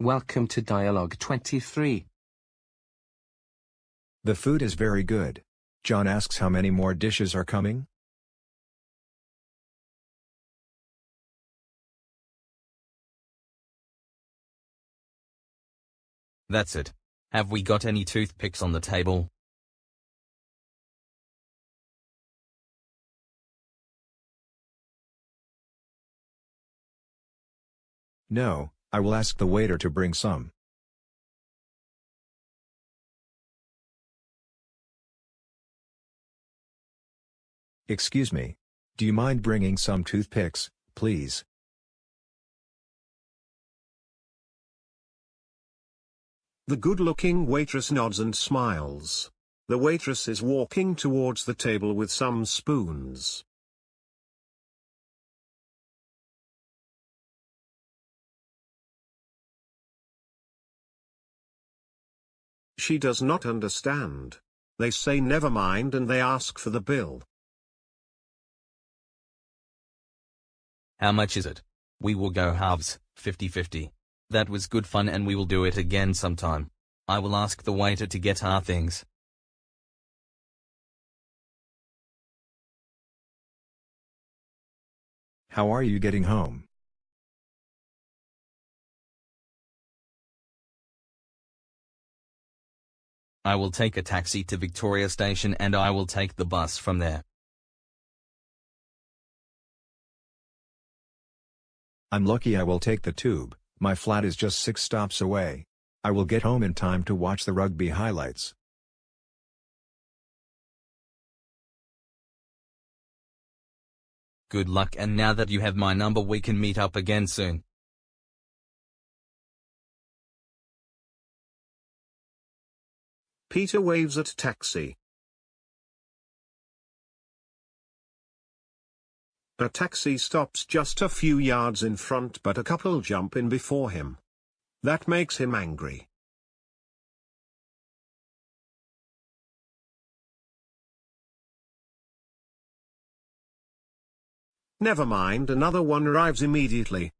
Welcome to Dialogue 23. The food is very good. John asks how many more dishes are coming? That's it. Have we got any toothpicks on the table? No, I will ask the waiter to bring some. Excuse me. Do you mind bringing some toothpicks, please? The good-looking waitress nods and smiles. The waitress is walking towards the table with some spoons. She does not understand. They say never mind and they ask for the bill. How much is it? We will go halves, 50-50. That was good fun and we will do it again sometime. I will ask the waiter to get our things. How are you getting home? I will take a taxi to Victoria Station and I will take the bus from there. I'm lucky I will take the tube. My flat is just 6 stops away. I will get home in time to watch the rugby highlights. Good luck, and now that you have my number we can meet up again soon. Peter waves at taxi. A taxi stops just a few yards in front, but a couple jump in before him. That makes him angry. Never mind, another one arrives immediately.